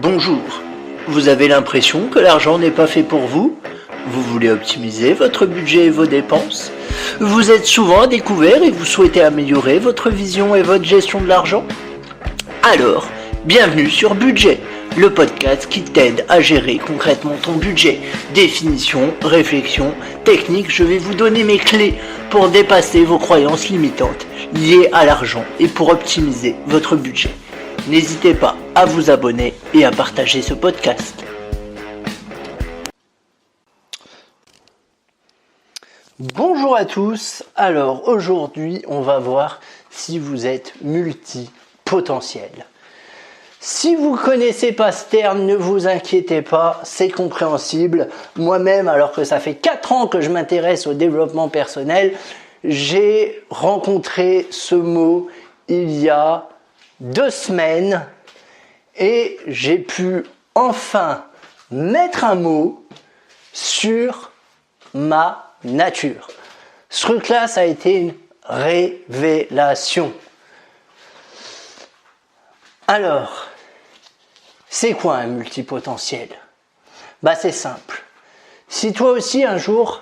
Bonjour, vous avez l'impression que l'argent n'est pas fait pour vous? Vous voulez optimiser votre budget et vos dépenses? Vous êtes souvent à découvert et vous souhaitez améliorer votre vision et votre gestion de l'argent? Alors, bienvenue sur Budget, le podcast qui t'aide à gérer concrètement ton budget. Définition, réflexion, technique, je vais vous donner mes clés pour dépasser vos croyances limitantes liées à l'argent et pour optimiser votre budget. N'hésitez pas à vous abonner et à partager ce podcast. Bonjour à tous, alors aujourd'hui on va voir si vous êtes multipotentiel. Si vous ne connaissez pas ce terme, ne vous inquiétez pas, c'est compréhensible. Moi-même, alors que ça fait 4 ans que je m'intéresse au développement personnel, j'ai rencontré ce mot il y a 2 semaines et j'ai pu enfin mettre un mot sur ma nature. Ce truc-là, ça a été une révélation. Alors, c'est quoi un multipotentiel? C'est simple. Si toi aussi un jour,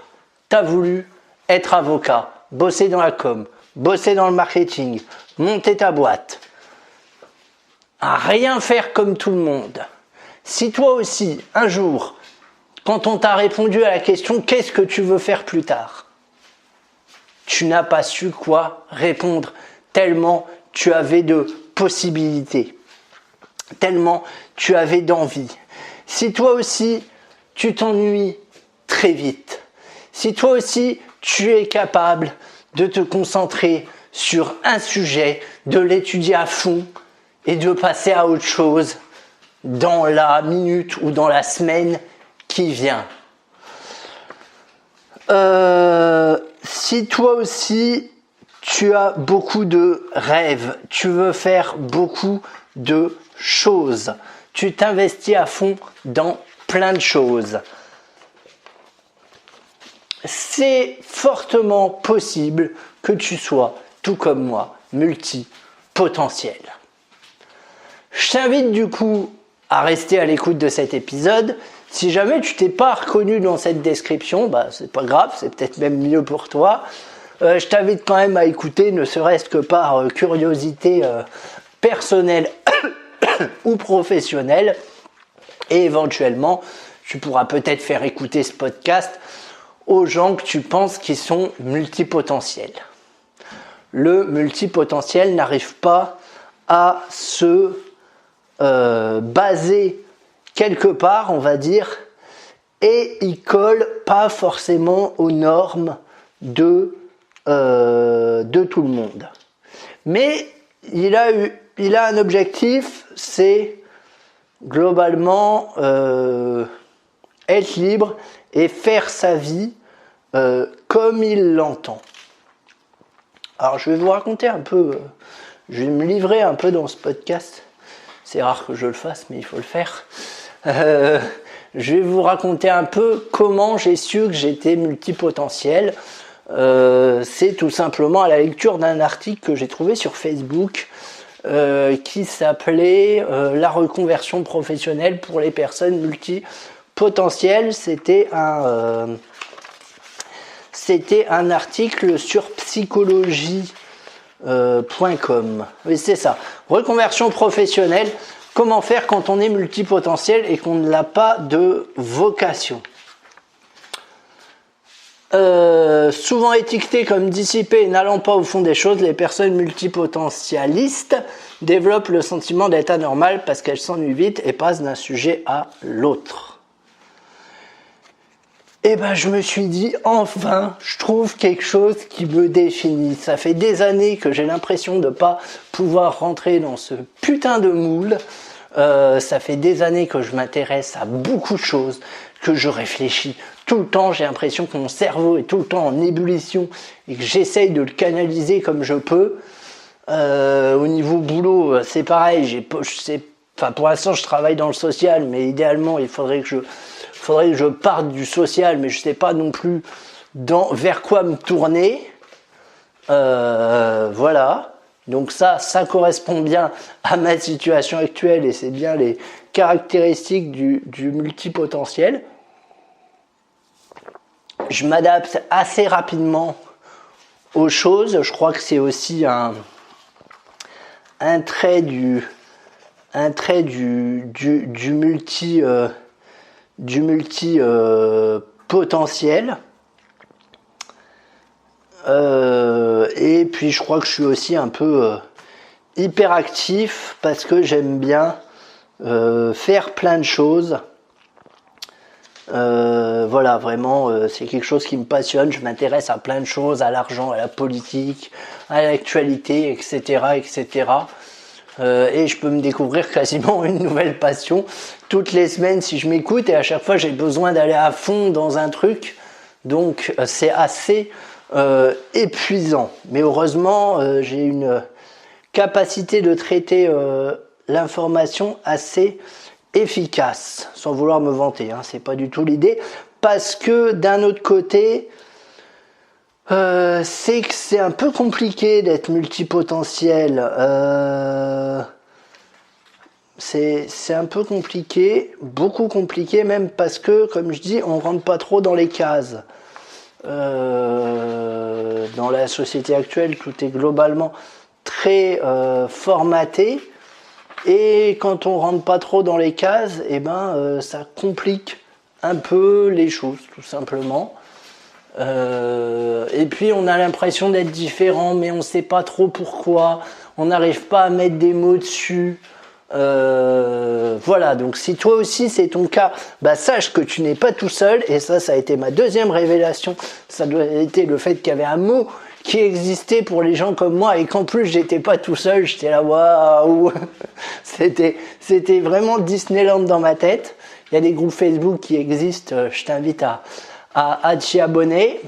tu as voulu être avocat, bosser dans la com, bosser dans le marketing, monter ta boîte, à rien faire comme tout le monde. Si toi aussi, un jour, quand on t'a répondu à la question « Qu'est-ce que tu veux faire plus tard ?», tu n'as pas su quoi répondre, tellement tu avais de possibilités, tellement tu avais d'envie. Si toi aussi, tu t'ennuies très vite, si toi aussi, tu es capable de te concentrer sur un sujet, de l'étudier à fond et de passer à autre chose dans la minute ou dans la semaine qui vient. Si toi aussi tu as beaucoup de rêves, tu veux faire beaucoup de choses, tu t'investis à fond dans plein de choses, c'est fortement possible que tu sois, tout comme moi, multipotentiel. Je t'invite du coup à rester à l'écoute de cet épisode. Si jamais tu t'es pas reconnu dans cette description, c'est pas grave, c'est peut-être même mieux pour toi. Je t'invite quand même à écouter, ne serait-ce que par curiosité personnelle ou professionnelle. Et éventuellement, tu pourras peut-être faire écouter ce podcast aux gens que tu penses qui sont multipotentiels. Le multipotentiel n'arrive pas à se baser quelque part, on va dire, et il colle pas forcément aux normes de tout le monde. Mais il a un objectif, c'est globalement être libre et faire sa vie comme il l'entend. Alors je vais vous raconter un peu, je vais me livrer un peu dans ce podcast. C'est rare que je le fasse, mais il faut le faire. Je vais vous raconter un peu comment j'ai su que j'étais multipotentiel. C'est tout simplement à la lecture d'un article que j'ai trouvé sur Facebook qui s'appelait La reconversion professionnelle pour les personnes multipotentielles. C'était un article sur psychologie.com. Oui, c'est ça. Reconversion professionnelle. Comment faire quand on est multipotentiel et qu'on n'a pas de vocation? Souvent étiquetées comme dissipées et n'allant pas au fond des choses, les personnes multipotentialistes développent le sentiment d'être anormales parce qu'elles s'ennuient vite et passent d'un sujet à l'autre. Et je me suis dit, enfin, je trouve quelque chose qui me définit. Ça fait des années que j'ai l'impression de ne pas pouvoir rentrer dans ce putain de moule. Ça fait des années que je m'intéresse à beaucoup de choses, que je réfléchis tout le temps. J'ai l'impression que mon cerveau est tout le temps en ébullition et que j'essaye de le canaliser comme je peux. Au niveau boulot, c'est pareil. Pour l'instant, je travaille dans le social, mais idéalement, il faudrait que je parte du social, mais je ne sais pas non plus vers quoi me tourner. Voilà. Donc ça correspond bien à ma situation actuelle et c'est bien les caractéristique du multipotentiel. Je m'adapte assez rapidement aux choses. Je crois que c'est aussi un trait du multipotentiel. Et puis je crois que je suis aussi un peu hyperactif parce que j'aime bien faire plein de choses. Voilà, vraiment, c'est quelque chose qui me passionne. Je m'intéresse à plein de choses, à l'argent, à la politique, à l'actualité, etc., etc. Et je peux me découvrir quasiment une nouvelle passion toutes les semaines si je m'écoute, et à chaque fois j'ai besoin d'aller à fond dans un truc, donc c'est assez épuisant. Mais heureusement, j'ai une capacité de traiter l'information assez efficace, sans vouloir me vanter, hein, c'est pas du tout l'idée, parce que d'un autre côté, c'est que c'est un peu compliqué d'être multipotentiel. C'est un peu compliqué, beaucoup compliqué même, parce que, comme je dis, on rentre pas trop dans les cases. Dans la société actuelle, tout est globalement très formaté, et quand on rentre pas trop dans les cases, eh ben, ça complique un peu les choses, tout simplement. Et puis on a l'impression d'être différent, mais on sait pas trop pourquoi, on n'arrive pas à mettre des mots dessus. Voilà, donc si toi aussi c'est ton cas, bah sache que tu n'es pas tout seul, et ça a été ma deuxième révélation. Ça doit été le fait qu'il y avait un mot qui existait pour les gens comme moi, et qu'en plus j'étais pas tout seul. J'étais là, waouh. C'était vraiment Disneyland dans ma tête. Il y a des groupes Facebook qui existent, je t'invite à t'y abonner.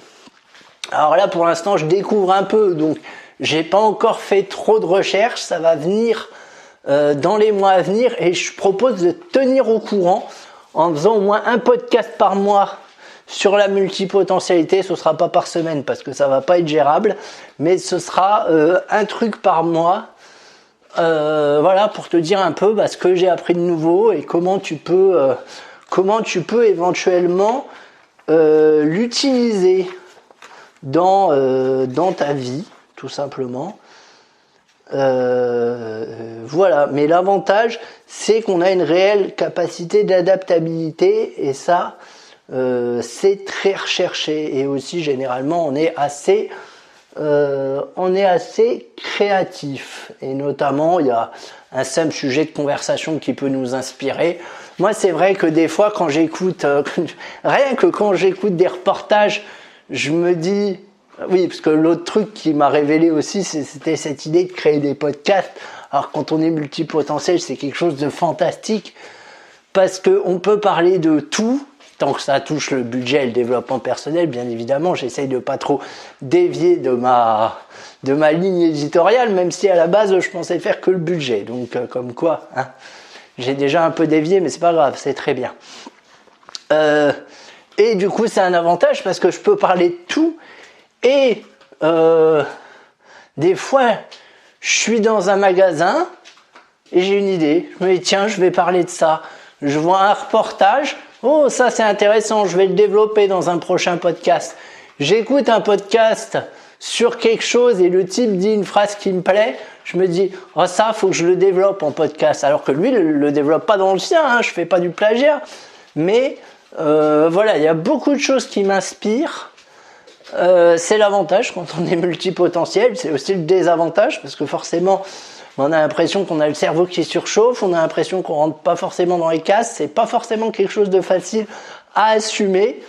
Alors là pour l'instant je découvre un peu, donc j'ai pas encore fait trop de recherches, ça va venir dans les mois à venir, et je propose de tenir au courant en faisant au moins un podcast par mois sur la multipotentialité. Ce sera pas par semaine parce que ça va pas être gérable, mais ce sera un truc par mois. Voilà, pour te dire un peu ce que j'ai appris de nouveau et comment tu peux éventuellement l'utiliser dans ta vie, tout simplement. Voilà, mais l'avantage c'est qu'on a une réelle capacité d'adaptabilité, et ça c'est très recherché, et aussi généralement on est assez créatif, et notamment il y a un simple sujet de conversation qui peut nous inspirer. Moi c'est vrai que des fois quand j'écoute rien que quand j'écoute des reportages, je me dis oui, parce que l'autre truc qui m'a révélé aussi, c'était cette idée de créer des podcasts. Alors quand on est multipotentiel, c'est quelque chose de fantastique, parce qu'on peut parler de tout, tant que ça touche le budget et le développement personnel, bien évidemment. J'essaye de pas trop dévier de ma ligne éditoriale, même si à la base je pensais faire que le budget. Donc comme quoi, hein, j'ai déjà un peu dévié, mais c'est pas grave, c'est très bien. Et du coup c'est un avantage parce que je peux parler de tout. Et des fois, je suis dans un magasin et j'ai une idée. Je me dis tiens, je vais parler de ça. Je vois un reportage. Oh, ça c'est intéressant, je vais le développer dans un prochain podcast. J'écoute un podcast sur quelque chose et le type dit une phrase qui me plaît. Je me dis oh, ça, faut que je le développe en podcast. Alors que lui, le développe pas dans le sien. Hein, je fais pas du plagiat. Mais voilà, il y a beaucoup de choses qui m'inspirent. C'est l'avantage quand on est multipotentiel, c'est aussi le désavantage, parce que forcément on a l'impression qu'on a le cerveau qui surchauffe, on a l'impression qu'on rentre pas forcément dans les cases, c'est pas forcément quelque chose de facile à assumer.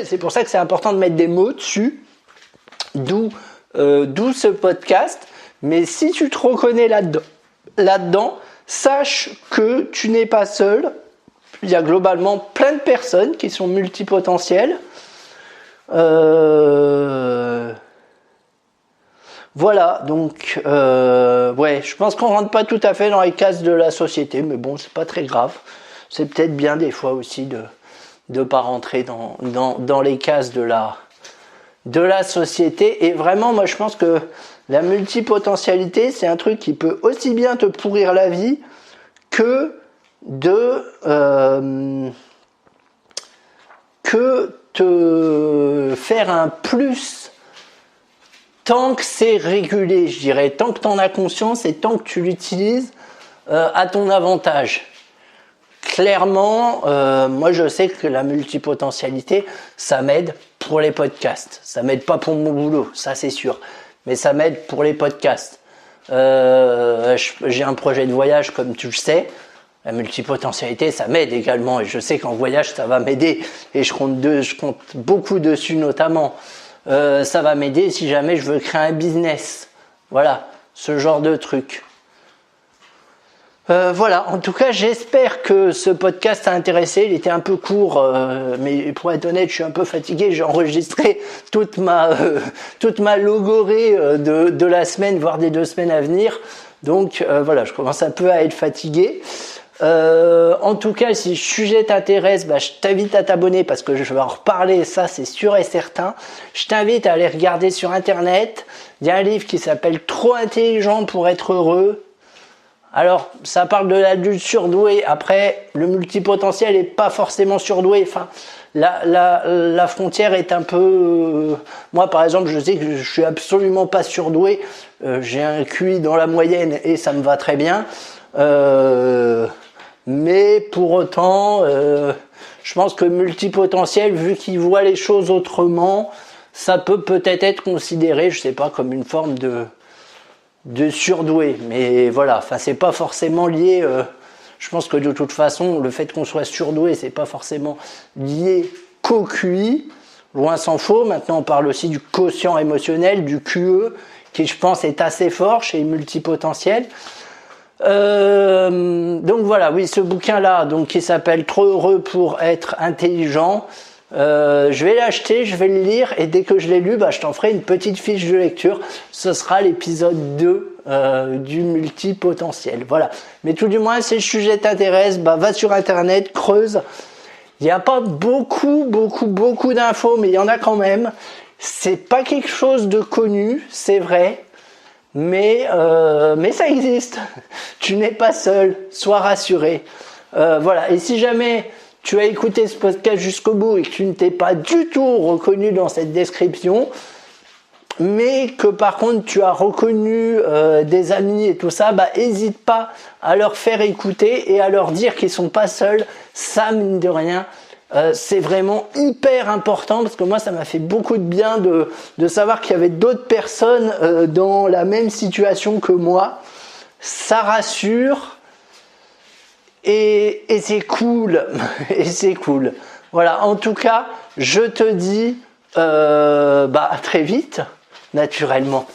C'est pour ça que c'est important de mettre des mots dessus, d'où ce podcast. Mais si tu te reconnais là-dedans, sache que tu n'es pas seul. Il y a globalement plein de personnes qui sont multipotentielles. Voilà, donc ouais, je pense qu'on rentre pas tout à fait dans les cases de la société, mais bon, c'est pas très grave. C'est peut-être bien des fois aussi de pas rentrer dans les cases de la société. Et vraiment, moi je pense que la multipotentialité, c'est un truc qui peut aussi bien te pourrir la vie que que te faire un plus tant que c'est régulé, je dirais, tant que tu en as conscience et tant que tu l'utilises à ton avantage. Clairement, moi je sais que la multipotentialité, ça m'aide pour les podcasts. Ça m'aide pas pour mon boulot, ça c'est sûr, mais ça m'aide pour les podcasts. J'ai un projet de voyage, comme tu le sais. La multipotentialité, ça m'aide également, et je sais qu'en voyage, ça va m'aider, et je compte beaucoup dessus notamment. Ça va m'aider si jamais je veux créer un business. Voilà, ce genre de truc. Voilà, en tout cas, j'espère que ce podcast t'a intéressé. Il était un peu court, mais pour être honnête, je suis un peu fatigué. J'ai enregistré toute ma logorée de la semaine, voire des 2 semaines à venir. Donc voilà, je commence un peu à être fatigué. En tout cas, si le sujet t'intéresse, je t'invite à t'abonner parce que je vais en reparler, ça c'est sûr et certain. Je t'invite à aller regarder sur internet. Il y a un livre qui s'appelle Trop intelligent pour être heureux. Alors, ça parle de l'adulte surdoué. Après, le multipotentiel n'est pas forcément surdoué. Enfin, la frontière est un peu... moi, par exemple, je sais que je suis absolument pas surdoué. J'ai un QI dans la moyenne et ça me va très bien. Mais pour autant, je pense que multipotentiel, vu qu'il voit les choses autrement, ça peut peut-être être considéré, je sais pas, comme une forme de surdoué. Mais voilà, enfin, c'est pas forcément lié. Je pense que de toute façon, le fait qu'on soit surdoué, c'est pas forcément lié qu'au QI. Loin s'en faut. Maintenant, on parle aussi du quotient émotionnel, du QE, qui je pense est assez fort chez les multipotentiels. Donc voilà, oui, ce bouquin-là, donc qui s'appelle Trop heureux pour être intelligent. Je vais l'acheter, je vais le lire, et dès que je l'ai lu, je t'en ferai une petite fiche de lecture. Ce sera l'épisode 2 du multipotentiel. Voilà. Mais tout du moins, si le sujet t'intéresse, va sur internet, creuse. Il n'y a pas beaucoup d'infos, mais il y en a quand même. C'est pas quelque chose de connu, c'est vrai. Mais ça existe. Tu n'es pas seul, sois rassuré. Voilà. Et si jamais tu as écouté ce podcast jusqu'au bout et que tu ne t'es pas du tout reconnu dans cette description, mais que par contre tu as reconnu des amis et tout ça, hésite pas à leur faire écouter et à leur dire qu'ils sont pas seuls. Ça, mine de rien, c'est vraiment hyper important, parce que moi ça m'a fait beaucoup de bien de savoir qu'il y avait d'autres personnes dans la même situation que moi. Ça rassure. Et c'est cool, et c'est cool. Voilà, en tout cas, je te dis à très vite, naturellement.